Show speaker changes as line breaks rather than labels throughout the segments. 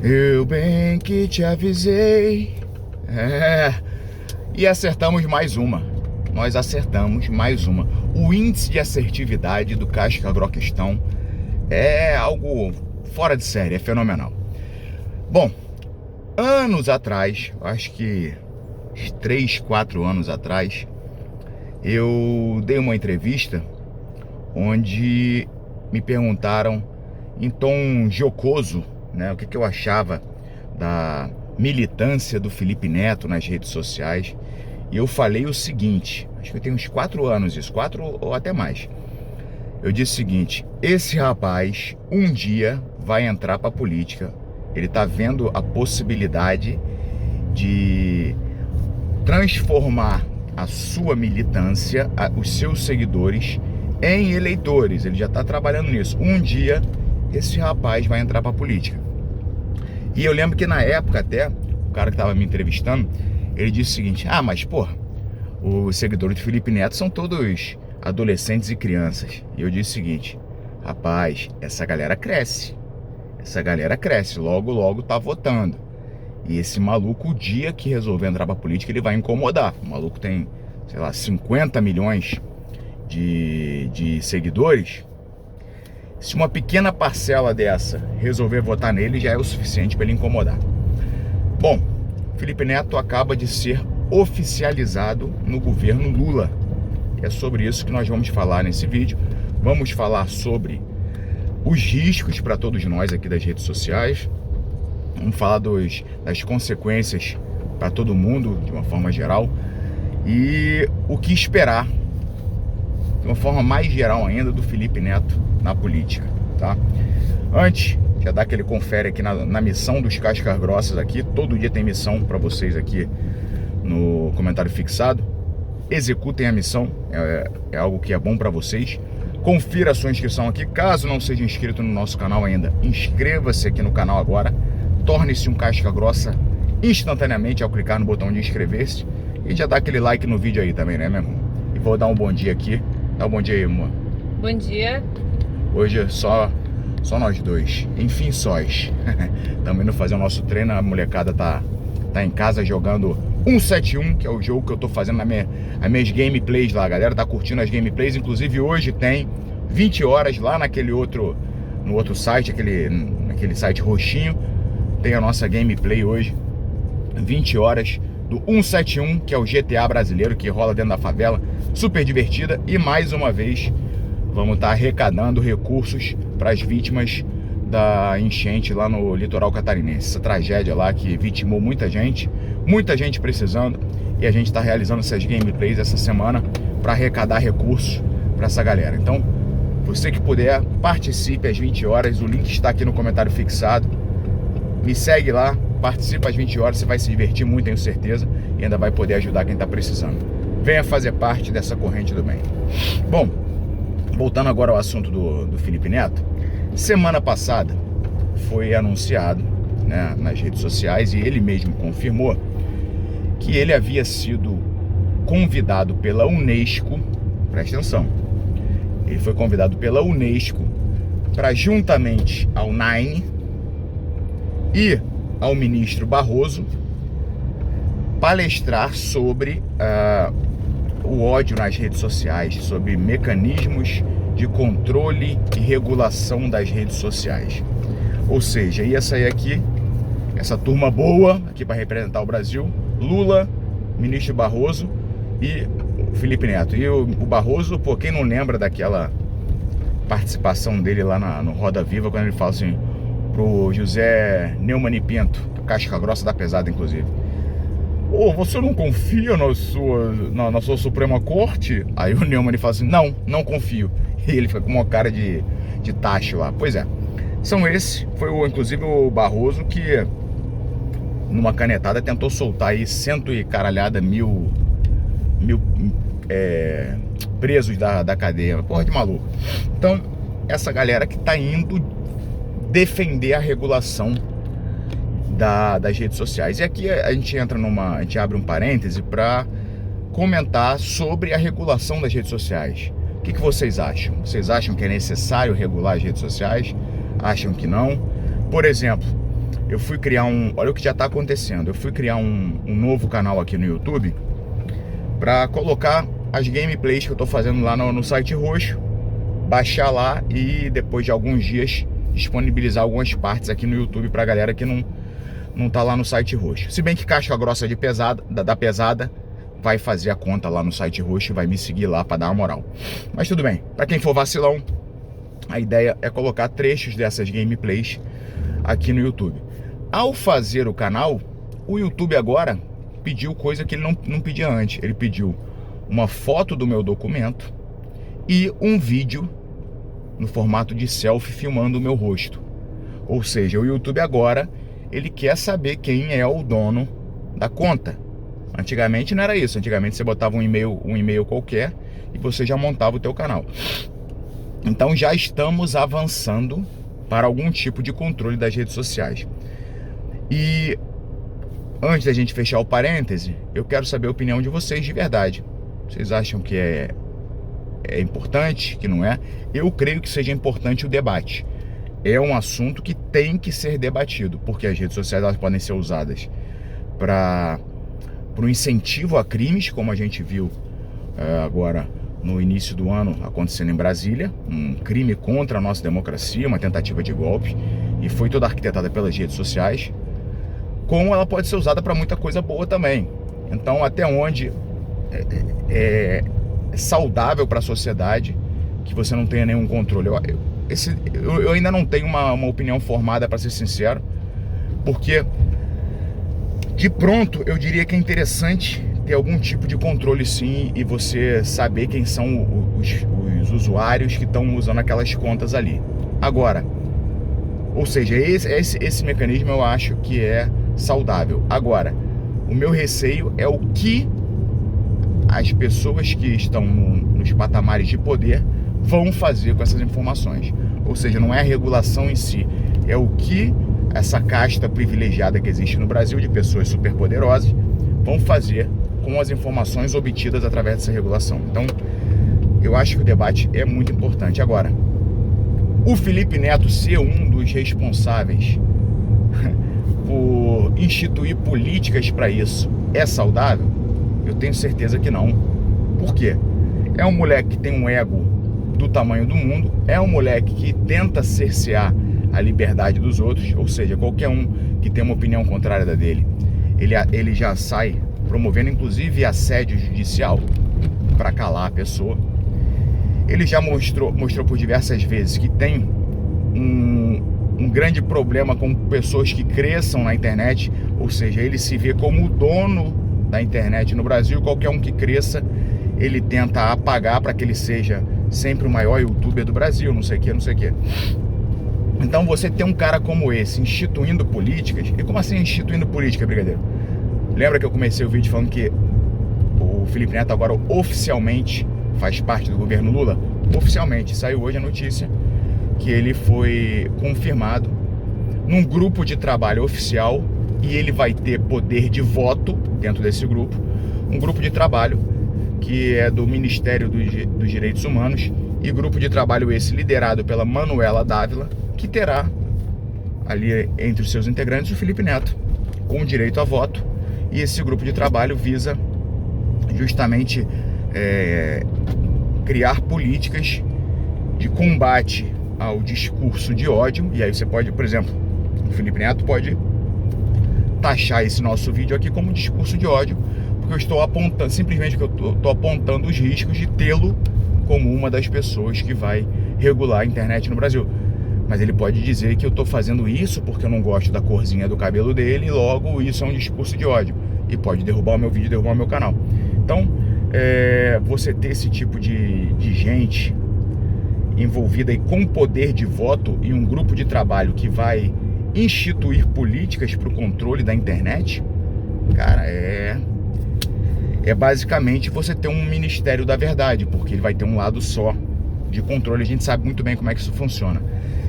Eu bem que te avisei. E acertamos mais uma. Nós acertamos mais uma. O índice de assertividade do Casca Groquistão é algo fora de série, é fenomenal. Bom, anos atrás, acho que 3, 4 anos atrás, eu dei uma entrevista onde me perguntaram em tom jocoso, né, o que eu achava da militância do Felipe Neto nas redes sociais. E eu falei o seguinte, acho que eu tenho uns 4 anos isso, 4 ou até mais. Eu disse o seguinte: esse rapaz um dia vai entrar para a política. Ele está vendo a possibilidade de transformar a sua militância, os seus seguidores, em eleitores. Ele já está trabalhando nisso. Um dia esse rapaz vai entrar para a política. E eu lembro que na época até, o cara que estava me entrevistando, ele disse o seguinte: ah, mas pô, os seguidores de Felipe Neto são todos adolescentes e crianças. E eu disse o seguinte: rapaz, essa galera cresce. Essa galera cresce, logo, logo tá votando. E esse maluco, o dia que resolver entrar pra política, ele vai incomodar. O maluco tem, sei lá, 50 milhões de seguidores. Se uma pequena parcela dessa resolver votar nele, já é o suficiente para ele incomodar. Bom, Felipe Neto acaba de ser oficializado no governo Lula. E é sobre isso que nós vamos falar nesse vídeo. Vamos falar sobre os riscos para todos nós aqui das redes sociais. Vamos falar das consequências para todo mundo, de uma forma geral. E o que esperar, de uma forma mais geral ainda, do Felipe Neto na política, tá? Antes, já dá aquele confere aqui na missão dos Cascas Grossas aqui. Todo dia tem missão para vocês aqui no comentário fixado. Executem a missão, é algo que é bom para vocês. Confira a sua inscrição aqui. Caso não seja inscrito no nosso canal ainda, inscreva-se aqui no canal agora. Torne-se um Casca Grossa instantaneamente ao clicar no botão de inscrever-se. E já dá aquele like no vídeo aí também, né, meu irmão? E vou dar um bom dia aqui. Dá um bom dia aí, amor.
Bom dia.
Hoje é só nós dois. Enfim, sós. Estamos indo fazer o nosso treino. A molecada tá em casa jogando 171, que é o jogo que eu tô fazendo as minhas gameplays lá. A galera tá curtindo as gameplays. Inclusive hoje tem 20 horas lá no outro site, naquele site roxinho. Tem a nossa gameplay hoje, 20 horas do 171, que é o GTA brasileiro que rola dentro da favela. Super divertida. E mais uma vez vamos estar arrecadando recursos para as vítimas da enchente lá no litoral catarinense. Essa tragédia lá que vitimou muita gente precisando. E a gente está realizando essas gameplays essa semana para arrecadar recursos para essa galera. Então, você que puder, participe às 20 horas. O link está aqui no comentário fixado. Me segue lá, participa às 20 horas. Você vai se divertir muito, tenho certeza. E ainda vai poder ajudar quem está precisando. Venha fazer parte dessa corrente do bem. Bom, voltando agora ao assunto do Felipe Neto. Semana passada foi anunciado, né, nas redes sociais, e ele mesmo confirmou que ele havia sido convidado pela Unesco, presta atenção, ele foi convidado pela Unesco para, juntamente ao Nine e ao ministro Barroso, palestrar sobre o ódio nas redes sociais, sobre mecanismos de controle e regulação das redes sociais. Ou seja, ia sair aqui essa turma boa aqui para representar o Brasil: Lula, ministro Barroso e o Felipe Neto. E o Barroso, pô, quem não lembra daquela participação dele lá no Roda Viva, quando ele fala assim pro José Neumann e Pinto, Casca Grossa da Pesada, inclusive: ô, você não confia na sua Suprema Corte? Aí o Neumann fala assim: não confio. E ele fica com uma cara de tacho lá. Pois é, foi inclusive o Barroso que, numa canetada, tentou soltar aí 100 e caralhada mil presos da cadeia. Porra de maluco. Então, essa galera que tá indo defender a regulação das redes sociais. E aqui a gente abre um parêntese para comentar sobre a regulação das redes sociais. O que vocês acham? Vocês acham que é necessário regular as redes sociais? Acham que não? Por exemplo, eu fui criar olha o que já está acontecendo, eu fui criar um novo canal aqui no YouTube para colocar as gameplays que eu estou fazendo lá no site roxo, baixar lá e depois de alguns dias disponibilizar algumas partes aqui no YouTube para a galera que não tá lá no site roxo. Se bem que Casca Grossa da Pesada vai fazer a conta lá no site roxo e vai me seguir lá para dar uma moral. Mas tudo bem, para quem for vacilão, a ideia é colocar trechos dessas gameplays aqui no YouTube. Ao fazer o canal, o YouTube agora pediu coisa que ele não pedia antes. Ele pediu uma foto do meu documento e um vídeo no formato de selfie filmando o meu rosto. Ou seja, o YouTube agora, ele quer saber quem é o dono da conta. Antigamente não era isso. Antigamente você botava um e-mail qualquer e você já montava o teu canal. Então já estamos avançando para algum tipo de controle das redes sociais. E antes da gente fechar o parêntese, eu quero saber a opinião de vocês de verdade. Vocês acham que é importante, que não é? Eu creio que seja importante o debate. É um assunto que tem que ser debatido, porque as redes sociais elas podem ser usadas para um incentivo a crimes, como a gente viu agora no início do ano acontecendo em Brasília, um crime contra a nossa democracia, uma tentativa de golpe, e foi toda arquitetada pelas redes sociais, como ela pode ser usada para muita coisa boa também. Então, até onde é saudável para a sociedade que você não tenha nenhum controle? Eu ainda não tenho uma opinião formada, para ser sincero, porque de pronto eu diria que é interessante ter algum tipo de controle sim, e você saber quem são os usuários que estão usando aquelas contas ali. Agora, ou seja, esse mecanismo eu acho que é saudável. Agora, o meu receio é o que as pessoas que estão nos patamares de poder vão fazer com essas informações. Ou seja, não é a regulação em si, é o que essa casta privilegiada que existe no Brasil, de pessoas superpoderosas, vão fazer com as informações obtidas através dessa regulação. Então, eu acho que o debate é muito importante. Agora, o Felipe Neto ser um dos responsáveis por instituir políticas para isso é saudável? Eu tenho certeza que não. Por quê? É um moleque que tem um ego do tamanho do mundo, é um moleque que tenta cercear a liberdade dos outros, ou seja, qualquer um que tem uma opinião contrária da dele, ele já sai promovendo inclusive assédio judicial para calar a pessoa. Ele já mostrou por diversas vezes que tem um grande problema com pessoas que cresçam na internet, ou seja, ele se vê como o dono da internet no Brasil. Qualquer um que cresça, ele tenta apagar para que ele seja sempre o maior youtuber do Brasil, não sei o que, não sei o que. Então você tem um cara como esse instituindo políticas. E como assim instituindo política, brigadeiro? Lembra que eu comecei o vídeo falando que o Felipe Neto agora oficialmente faz parte do governo Lula? Oficialmente, saiu hoje a notícia que ele foi confirmado num grupo de trabalho oficial, e ele vai ter poder de voto dentro desse grupo, um grupo de trabalho que é do Ministério dos Direitos Humanos, e grupo de trabalho esse liderado pela Manuela Dávila, que terá ali entre os seus integrantes o Felipe Neto, com direito a voto. E esse grupo de trabalho visa justamente criar políticas de combate ao discurso de ódio. E aí você pode, por exemplo, o Felipe Neto pode taxar esse nosso vídeo aqui como discurso de ódio, porque eu estou apontando, simplesmente que eu estou apontando os riscos de tê-lo como uma das pessoas que vai regular a internet no Brasil. Mas ele pode dizer que eu estou fazendo isso porque eu não gosto da corzinha do cabelo dele, e logo isso é um discurso de ódio, e pode derrubar o meu vídeo, derrubar o meu canal. Então, você ter esse tipo de gente envolvida aí com poder de voto e um grupo de trabalho que vai instituir políticas para o controle da internet, cara, é basicamente você ter um Ministério da Verdade, porque ele vai ter um lado só de controle. A gente sabe muito bem como é que isso funciona.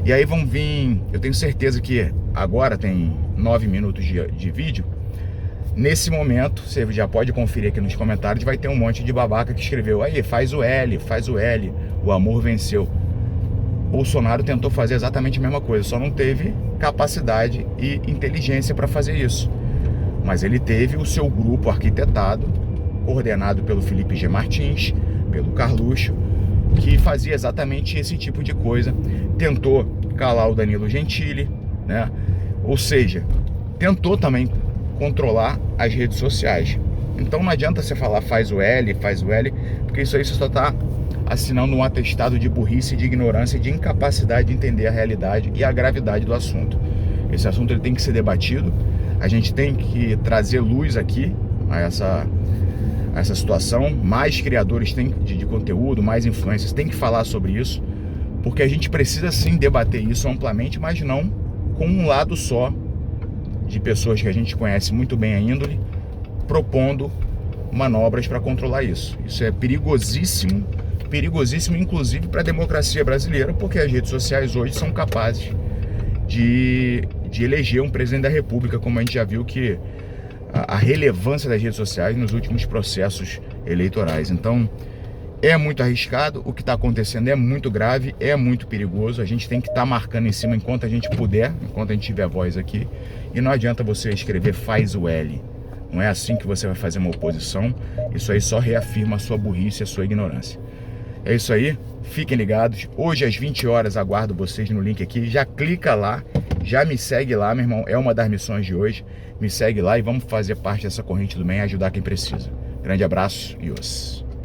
E aí vão vir, eu tenho certeza que agora tem 9 minutos de vídeo. Nesse momento, você já pode conferir aqui nos comentários, vai ter um monte de babaca que escreveu: aí, faz o L, o amor venceu. Bolsonaro tentou fazer exatamente a mesma coisa, só não teve capacidade e inteligência para fazer isso. Mas ele teve o seu grupo arquitetado, coordenado pelo Felipe G. Martins, pelo Carluxo, que fazia exatamente esse tipo de coisa. Tentou calar o Danilo Gentili, né? Ou seja, tentou também controlar as redes sociais. Então não adianta você falar faz o L, porque isso aí você só está assinando um atestado de burrice, de ignorância e de incapacidade de entender a realidade e a gravidade do assunto. Esse assunto ele tem que ser debatido, a gente tem que trazer luz aqui a essa situação, mais criadores de conteúdo, mais influencers têm que falar sobre isso, porque a gente precisa sim debater isso amplamente, mas não com um lado só de pessoas que a gente conhece muito bem a índole, propondo manobras para controlar isso. Isso é perigosíssimo, perigosíssimo inclusive para a democracia brasileira, porque as redes sociais hoje são capazes de eleger um presidente da República, como a gente já viu que a relevância das redes sociais nos últimos processos eleitorais. Então é muito arriscado, o que está acontecendo é muito grave, é muito perigoso, a gente tem que estar marcando em cima enquanto a gente puder, enquanto a gente tiver voz aqui, e não adianta você escrever faz o L, não é assim que você vai fazer uma oposição, isso aí só reafirma a sua burrice, a sua ignorância. É isso aí, fiquem ligados, hoje às 20 horas aguardo vocês no link aqui, já clica lá, já me segue lá, meu irmão, é uma das missões de hoje, me segue lá e vamos fazer parte dessa corrente do bem e ajudar quem precisa. Grande abraço e os.